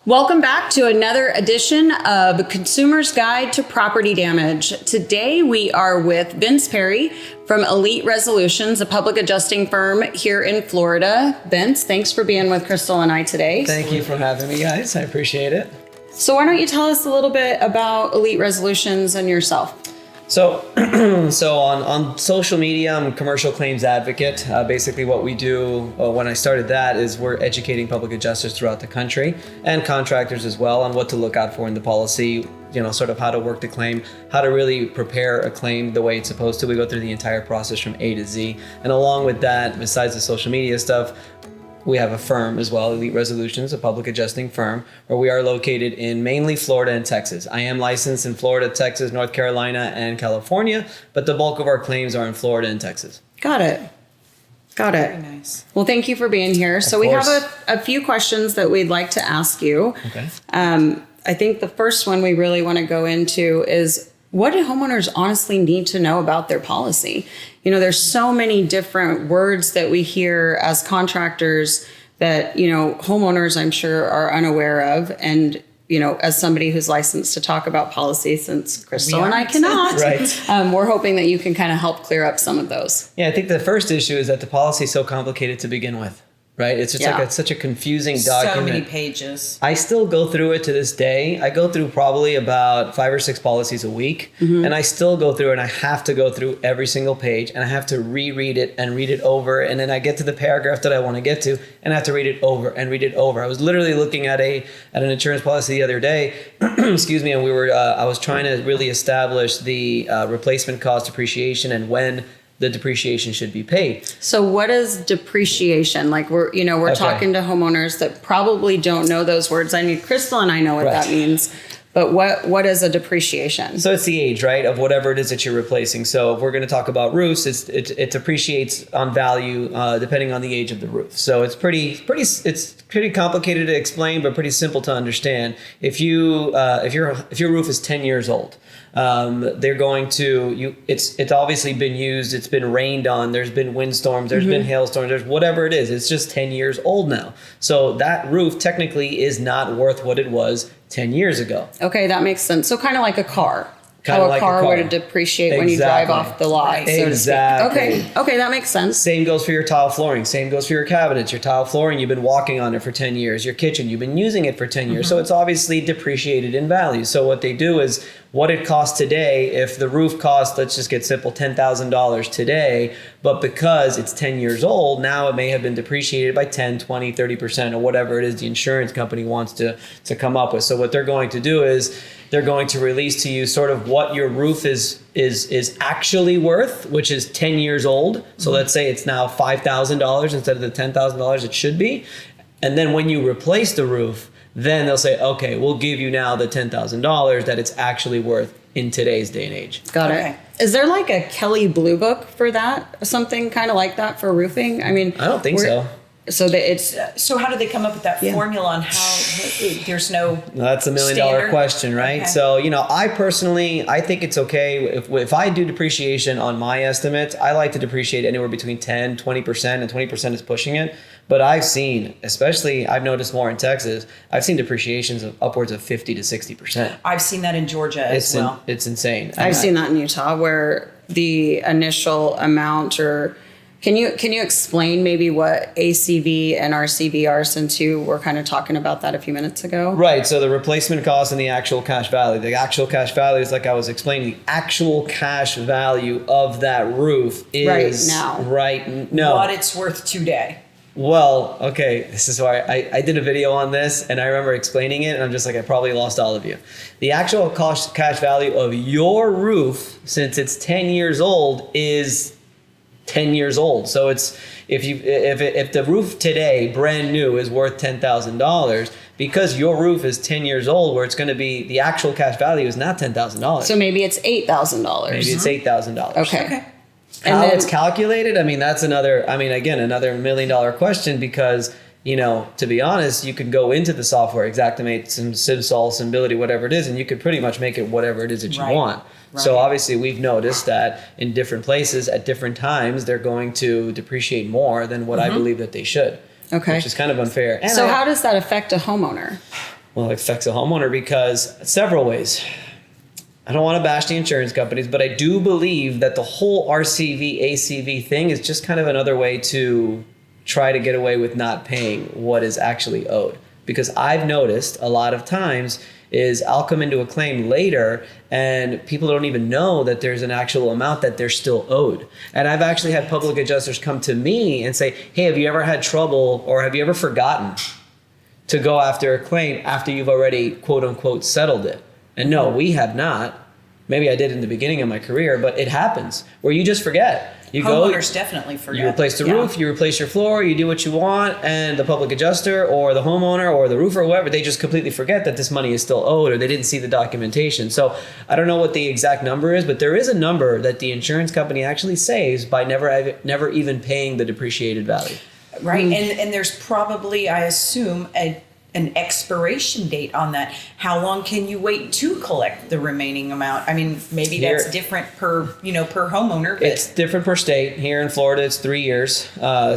Welcome back to another edition of Consumer's Guide to Property Damage. Today we are with Vince Perri from Elite Resolutions, a public adjusting firm here in Florida. Vince, thanks for being with Crystal and I today. Thank you for having me, guys. I appreciate it. So why don't you tell us a little bit about Elite Resolutions and yourself? So on social media, I'm a commercial claims advocate. Basically what we do when I started that is we're educating public adjusters throughout the country and contractors as well on what to look out for in the policy, sort of how to work the claim, how to really prepare a claim the way it's supposed to. We go through the entire process from A to Z. And along with that, besides the social media stuff, we have a firm as well, Elite Resolutions, a public adjusting firm, where we are located in mainly Florida and Texas. I am licensed in Florida, Texas, North Carolina, and California, but the bulk of our claims are in Florida and Texas. Got it. Very nice. Well, thank you for being here. So we have a few questions that we'd like to ask you. Okay. I think the first one we really want to go into is, what do homeowners honestly need to know about their policy? There's so many different words that we hear as contractors that, homeowners, I'm sure, are unaware of. And, as somebody who's licensed to talk about policy, since Crystal and I cannot, Right. We're hoping that you can kind of help clear up some of those. Yeah, I think the first issue is that the policy is so complicated to begin with. Right? It's just it's such a confusing document. So many pages. I still go through it to this day. I go through probably about 5 or 6 policies a week. Mm-hmm. And I still go through and I have to go through every single page and I have to reread it and read it over. And then I get to the paragraph that I want to get to and I have to read it over and read it over. I was literally looking at an insurance policy the other day, excuse me, and I was trying to really establish the replacement cost depreciation and when the depreciation should be paid. So what is depreciation? Like we're talking to homeowners that probably don't know those words. I mean, Crystal and I know what that means, but what is a depreciation? So it's the age, right, of whatever it is that you're replacing. So if we're going to talk about roofs, it depreciates on value depending on the age of the roof. So it's pretty complicated to explain, but pretty simple to understand. If your roof is 10 years old, they're going to it's obviously been used, it's been rained on, there's been windstorms, there's been hailstorms, there's whatever it is, it's just 10 years old now. So that roof technically is not worth what it was 10 years ago. Okay, that makes sense. So kind of like a car. How a car would depreciate when you drive off the lot, so to speak. Okay, that makes sense. Same goes for your tile flooring. Same goes for your cabinets. Your tile flooring, you've been walking on it for 10 years. Your kitchen, you've been using it for 10 years. So it's obviously depreciated in value. So what they do is what it costs today, if the roof costs, let's just get simple, $10,000 today, but because it's 10 years old, now it may have been depreciated by 10, 20, 30% or whatever it is the insurance company wants to come up with. So what they're going to do is they're going to release to you sort of what your roof is actually worth, which is 10 years old. So let's say it's now $5,000 instead of the $10,000 it should be. And then when you replace the roof, then they'll say, okay, we'll give you now the $10,000 that it's actually worth in today's day and age. Got it. Is there like a Kelly Blue Book for that? Something kind of like that for roofing? I mean, I don't think so. So that it's So how did they come up with that formula on how there's no That's $1 million question, right? Okay. So, I think it's okay if I do depreciation on my estimates, I like to depreciate anywhere between 10, 20%, and 20% is pushing it. But I've noticed more in Texas, I've seen depreciations of upwards of 50 to 60%. I've seen that in Georgia as well. It's insane. I've seen that in Utah where the initial amount or Can you explain maybe what ACV and RCV are, since you were kind of talking about that a few minutes ago? Right. So the replacement cost and the actual cash value. The actual cash value is, like I was explaining, the actual cash value of that roof is right now. What it's worth today. Well, okay, this is why I did a video on this and I remember explaining it and I'm just like, I probably lost all of you. The actual cash value of your roof, since it's 10 years old, is 10 years old. So it's if the roof today, brand new, is worth $10,000, because your roof is 10 years old, where it's going to be, the actual cash value is not $10,000. So maybe it's $8,000. Maybe it's $8,000. Okay. How it's calculated, I mean, that's another $1 million question, because, to be honest, you could go into the software, Xactimate, SimSol, Symbility, whatever it is, and you could pretty much make it whatever it is that you want. Right. So obviously we've noticed that in different places at different times, they're going to depreciate more than what I believe that they should. Okay. Which is kind of unfair. And so how does that affect a homeowner? Well, it affects a homeowner because several ways. I don't want to bash the insurance companies, but I do believe that the whole RCV, ACV thing is just kind of another way to try to get away with not paying what is actually owed. Because I've noticed a lot of times is I'll come into a claim later and people don't even know that there's an actual amount that they're still owed. And I've actually had public adjusters come to me and say, hey, have you ever had trouble or have you ever forgotten to go after a claim after you've already quote unquote settled it? And no, we have not. Maybe I did in the beginning of my career, but it happens where you just forget. You Homeowners definitely forget. You replace the roof, you replace your floor, you do what you want, and the public adjuster or the homeowner or the roofer or whoever, they just completely forget that this money is still owed or they didn't see the documentation. So I don't know what the exact number is, but there is a number that the insurance company actually saves by never even paying the depreciated value. Right. And there's probably, I assume, an expiration date on that. How long can you wait to collect the remaining amount? I mean, maybe that's different per homeowner. But it's different per state. Here in Florida, it's 3 years.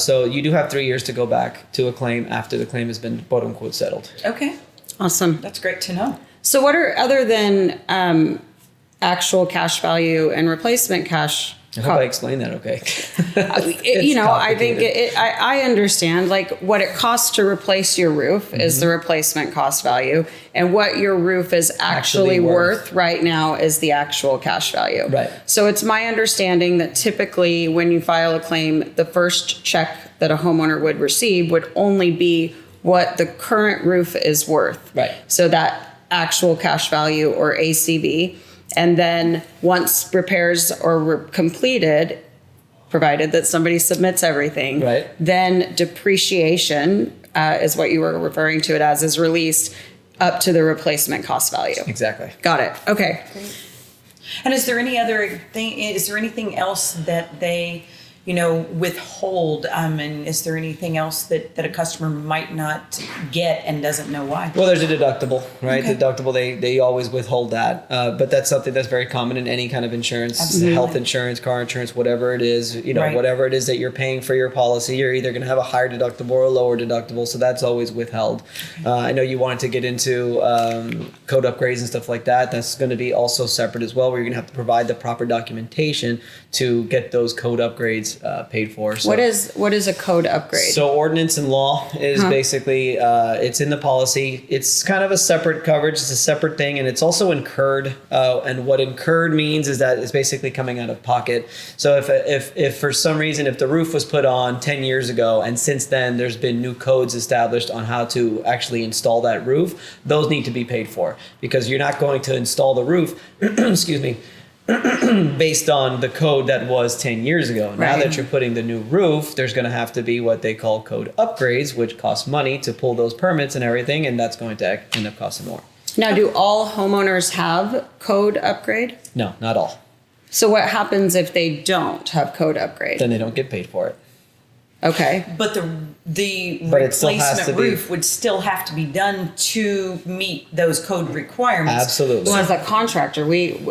So you do have 3 years to go back to a claim after the claim has been quote unquote settled. Okay. Awesome. That's great to know. So what are, other than actual cash value and replacement cash? I hope I explained that okay. I think I understand like what it costs to replace your roof is the replacement cost value, and what your roof is actually worth right now is the actual cash value. Right. So it's my understanding that typically when you file a claim, the first check that a homeowner would receive would only be what the current roof is worth. Right. So that actual cash value or ACV. And then once repairs are completed, provided that somebody submits everything, right, then depreciation is what you were referring to it as, is released up to the replacement cost value. Exactly. Got it. Okay. Great. And is there any other thing? Is there anything else that they, withhold? And is there anything else that a customer might not get and doesn't know why? Well, there's a deductible, right? Okay. Deductible, they always withhold that. But that's something that's very common in any kind of insurance, Absolutely. Health insurance, car insurance, whatever it is, Right. whatever it is that you're paying for your policy, you're either going to have a higher deductible or a lower deductible. So that's always withheld. I know you wanted to get into code upgrades and stuff like that. That's going to be also separate as well, where you're going to have to provide the proper documentation to get those code upgrades paid for. So, what is a code upgrade? So ordinance and law is basically, it's in the policy. It's kind of a separate coverage. It's a separate thing. And it's also incurred. And what incurred means is that it's basically coming out of pocket. So if for some reason, if the roof was put on 10 years ago, and since then there's been new codes established on how to actually install that roof, those need to be paid for, because you're not going to install the roof, excuse me, based on the code that was 10 years ago. Now Right. that you're putting the new roof, there's going to have to be what they call code upgrades, which cost money to pull those permits and everything, and that's going to end up costing more. Now, do all homeowners have code upgrade? No, not all. So what happens if they don't have code upgrade? Then they don't get paid for it. Okay. But the But it still has replacement to be- roof would still have to be done to meet those code requirements. Absolutely. Well, as a contractor,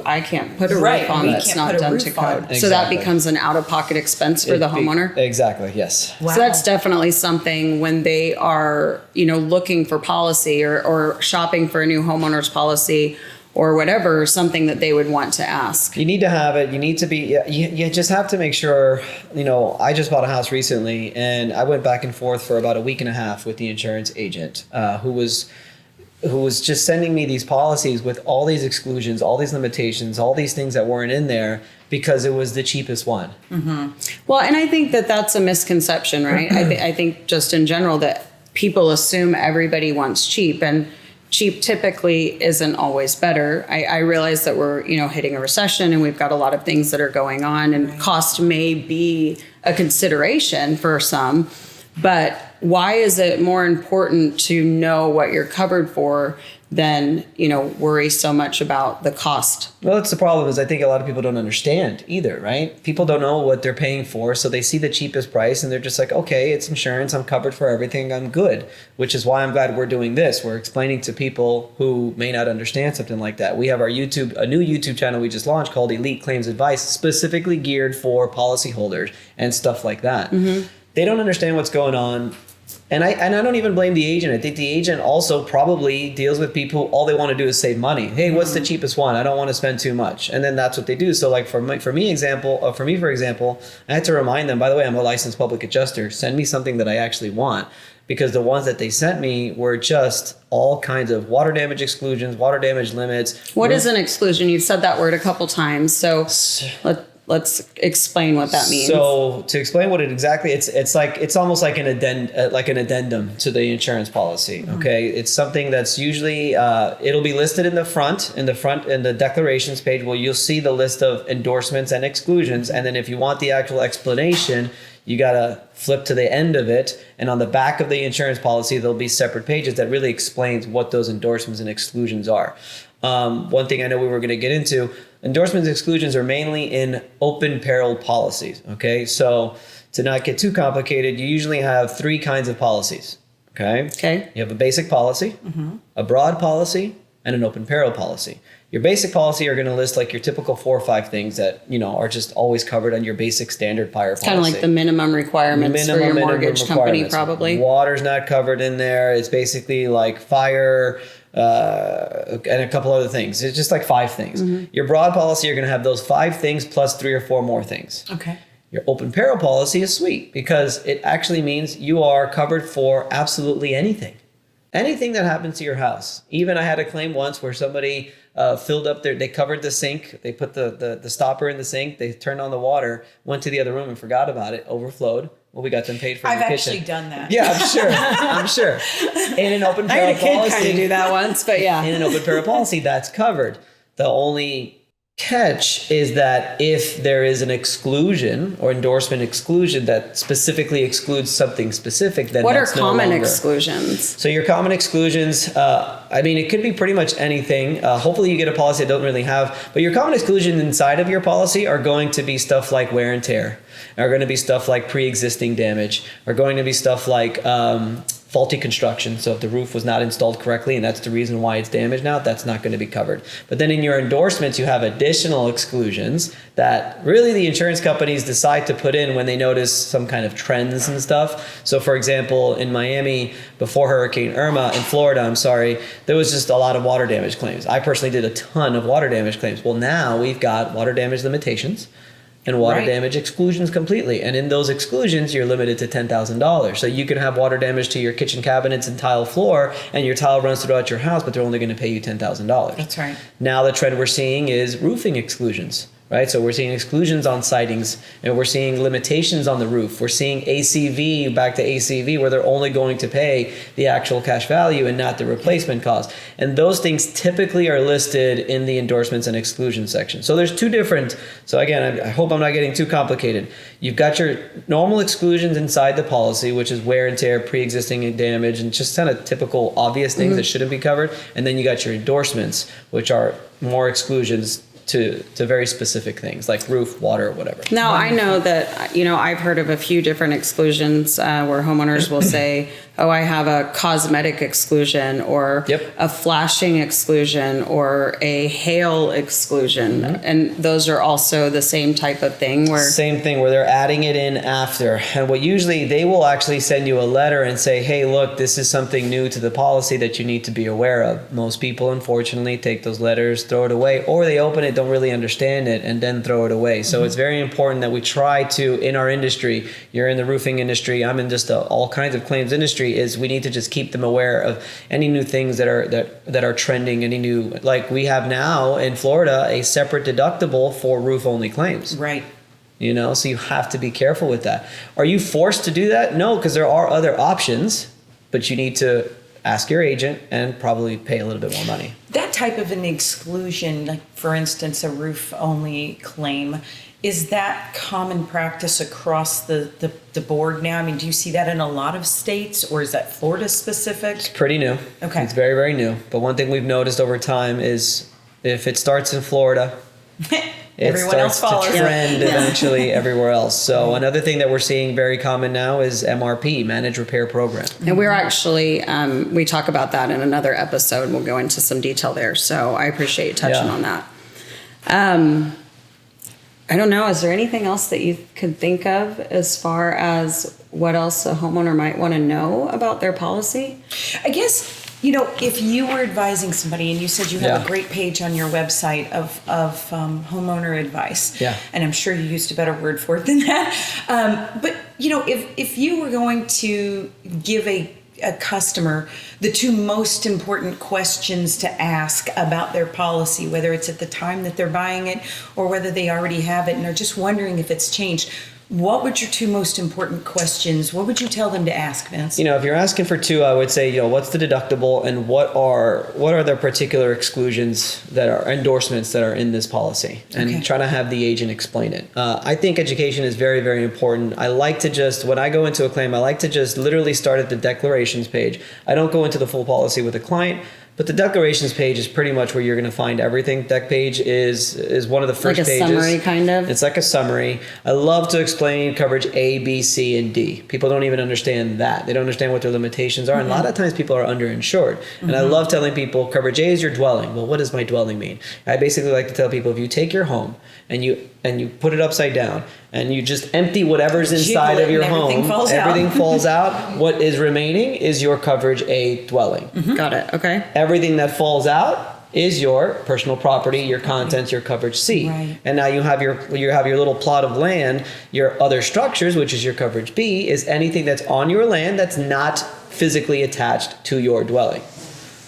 I can't put a Right, roof on we that's can't not put a done roof to on. code. So that Exactly. becomes an out-of-pocket expense for the homeowner. Exactly, yes. Wow. So that's definitely something when they are, looking for policy or shopping for a new homeowner's policy or whatever, something that they would want to ask. You need to have it. You need to be, you just have to make sure, I just bought a house recently and I went back and forth for about a week and a half with the insurance agent who was just sending me these policies with all these exclusions, all these limitations, all these things that weren't in there because it was the cheapest one. Well, and I think that that's a misconception, right? I think just in general that people assume everybody wants cheap, and cheap typically isn't always better. I realize that we're, hitting a recession and we've got a lot of things that are going on, and cost may be a consideration for some, but why is it more important to know what you're covered for than, worry so much about the cost? Well, that's the problem, is I think a lot of people don't understand either, right? People don't know what they're paying for, so they see the cheapest price and they're just like, okay, it's insurance, I'm covered for everything, I'm good, which is why I'm glad we're doing this. We're explaining to people who may not understand something like that. We have a new YouTube channel we just launched called Elite Claims Advice, specifically geared for policyholders and stuff like that. They don't understand what's going on And I don't even blame the agent. I think the agent also probably deals with people. All they want to do is save money. Hey, what's the cheapest one? I don't want to spend too much, and then that's what they do. So like for me, for example, I had to remind them. By the way, I'm a licensed public adjuster. Send me something that I actually want, because the ones that they sent me were just all kinds of water damage exclusions, water damage limits. What is an exclusion? You've said that word a couple times, so let's explain what that means. So to explain what it exactly, it's almost like an addendum to the insurance policy. Okay, it's something that's usually it'll be listed in the front in the declarations page. Well, you'll see the list of endorsements and exclusions, and then if you want the actual explanation, you gotta flip to the end of it, and on the back of the insurance policy, there'll be separate pages that really explains what those endorsements and exclusions are. One thing I know we were going to get into, endorsements and exclusions are mainly in open peril policies. Okay, so to not get too complicated, you usually have three kinds of policies. Okay. You have a basic policy, a broad policy, and an open peril policy. Your basic policy are going to list like your typical 4 or 5 things that, you know, are just always covered on your basic standard fire policy. Kind of like the minimum requirements for your mortgage company, probably. Water's not covered in there. It's basically like fire and a couple other things. It's just like 5 things. Your broad policy, you're going to have those 5 things plus 3 or 4 more things. Okay. Your open peril policy is sweet because it actually means you are covered for absolutely anything. Anything that happens to your house. Even I had a claim once where somebody filled up they covered the sink, they put the stopper in the sink, they turned on the water, went to the other room and forgot about it, overflowed. Well, we got them paid for the kitchen. I've actually done that. Yeah, I'm sure. In an open peril policy. I had a kid kind of do that once, but yeah. In an open peril policy, that's covered. The only catch is that if there is an exclusion or endorsement exclusion that specifically excludes something specific, then what are that's no common longer. Exclusions? So your common exclusions, I mean, it could be pretty much anything. Hopefully you get a policy that don't really have, but your common exclusions inside of your policy are going to be stuff like wear and tear, are going to be stuff like pre-existing damage, are going to be stuff like faulty construction. So if the roof was not installed correctly and that's the reason why it's damaged now, that's not going to be covered. But then in your endorsements, you have additional exclusions that really the insurance companies decide to put in when they notice some kind of trends and stuff. So for example, in Miami, before Hurricane Irma, in Florida, I'm sorry, there was just a lot of water damage claims. I personally did a ton of water damage claims. Well, now we've got water damage limitations and water damage exclusions completely. And in those exclusions, you're limited to $10,000. So you can have water damage to your kitchen cabinets and tile floor, and your tile runs throughout your house, but they're only going to pay you $10,000. That's right. Now the trend we're seeing is roofing exclusions. Right, so we're seeing exclusions on sidings, and we're seeing limitations on the roof. We're seeing ACV, back to ACV, where they're only going to pay the actual cash value and not the replacement cost. And those things typically are listed in the endorsements and exclusion section. So there's 2 different. So again, I hope I'm not getting too complicated. You've got your normal exclusions inside the policy, which is wear and tear, pre-existing damage, and just kind of typical obvious things that shouldn't be covered. And then you got your endorsements, which are more exclusions to very specific things like roof, water, whatever. Now, I know that, you know, I've heard of a few different exclusions where homeowners will say, oh, I have a cosmetic exclusion or a flashing exclusion or a hail exclusion. And those are also the same type of thing where... Same thing where they're adding it in after. And what usually they will actually send you a letter and say, hey, look, this is something new to the policy that you need to be aware of. Most people, unfortunately, take those letters, throw it away, or they open it, don't really understand it, and then throw it away. So it's very important that we try to, in our industry, you're in the roofing industry, I'm in just all kinds of claims industry, is we need to just keep them aware of any new things that are trending, any new, like we have now in Florida, a separate deductible for roof only claims. Right. You know, so you have to be careful with that. Are you forced to do that? No, because there are other options, but you need to ask your agent and probably pay a little bit more money. That type of an exclusion, like for instance, a roof only claim, is that common practice across the board now? I mean, do you see that in a lot of states, or is that Florida specific? It's pretty new. Okay. It's very, very new. But one thing we've noticed over time is if it starts in Florida, everyone else follows. To trend eventually everywhere else. So another thing that we're seeing very common now is MRP, Managed Repair Program. And we're actually, we talk about that in another episode. We'll go into some detail there. So I appreciate you touching on that. I don't know. Is there anything else that you could think of as far as what else a homeowner might want to know about their policy? I guess, if you were advising somebody and you said you have a great page on your website of homeowner advice, and I'm sure you used a better word for it than that. But, if you were going to give a customer the two most important questions to ask about their policy, whether it's at the time that they're buying it or whether they already have it and are just wondering if it's changed, what would your two most important questions, what would you tell them to ask, Vince? If you're asking for two, I would say, what's the deductible and what are the particular exclusions that are endorsements that are in this policy, and try to have the agent explain it. I think education is very, very important. I like to when I go into a claim, I like to just literally start at the declarations page. I don't go into the full policy with a client. But the declarations page is pretty much where you're going to find everything. Deck page is one of the first pages. Like a summary, kind of? It's like a summary. I love to explain coverage A, B, C, and D. People don't even understand that. They don't understand what their limitations are. And a lot of times people are underinsured. And I love telling people coverage A is your dwelling. Well, what does my dwelling mean? I basically like to tell people, if you take your home and you put it upside down and you just empty whatever's inside of your home, everything falls out. What is remaining is your coverage A dwelling. Got it. Okay. Everything that falls out is your personal property, your contents, your coverage C. Right. And now you have your little plot of land. Your other structures, which is your coverage B, is anything that's on your land that's not physically attached to your dwelling.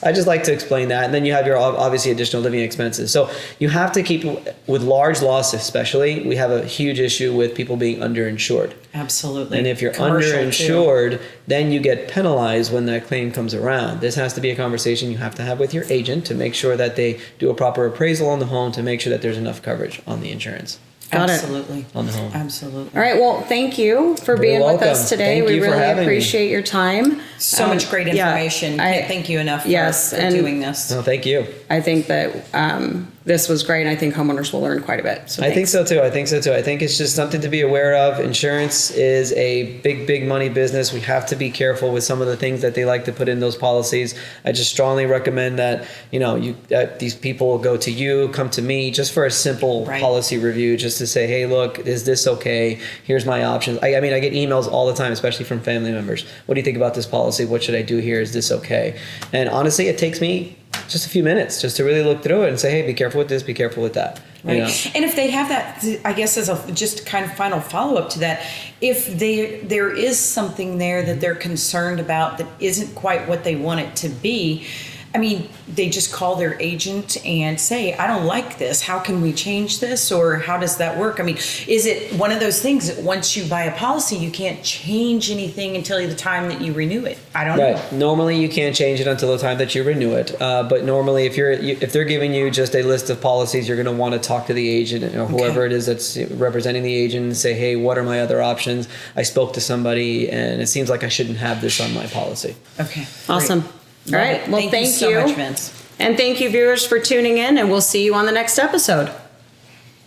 I just like to explain that. And then you have your obviously additional living expenses. So you have to keep, with large loss especially, we have a huge issue with people being underinsured. Absolutely. And if you're Commercial underinsured, then you get penalized when that claim comes around. This has to be a conversation you have to have with your agent to make sure that they do a proper appraisal on the home to make sure that there's enough coverage on the insurance. Got Absolutely. it. On the home. Absolutely. All right. Well, thank you for being with us today. Thank we you for really having appreciate your time. So much great information. Can't thank you enough for doing this. No, thank you. I think that this was great. And I think homeowners will learn quite a bit. So I think so too. I think it's just something to be aware of. Insurance is a big, big money business. We have to be careful with some of the things that they like to put in those policies. I just strongly recommend that, these people will go to you, come to me just for a simple policy review, just to say, hey, look, is this okay? Here's my options. I get emails all the time, especially from family members. What do you think about this policy? What should I do here? Is this okay? And honestly, it takes me just a few minutes just to really look through it and say, hey, be careful with this, be careful with that. Right. And if they have that, I guess as a just kind of final follow-up to that, if there is something there that they're concerned about that isn't quite what they want it to be, they just call their agent and say, I don't like this. How can we change this? Or how does that work? Is it one of those things that once you buy a policy, you can't change anything until the time that you renew it? I don't know. Normally, you can't change it until the time that you renew it. But normally, if they're giving you just a list of policies, you're going to want to talk to the agent or whoever it is that's representing the agent and say, hey, what are my other options? I spoke to somebody and it seems like I shouldn't have this on my policy. Okay. Awesome. Great. All right. Well, thank you so much, Vince. And thank you, viewers, for tuning in, and we'll see you on the next episode.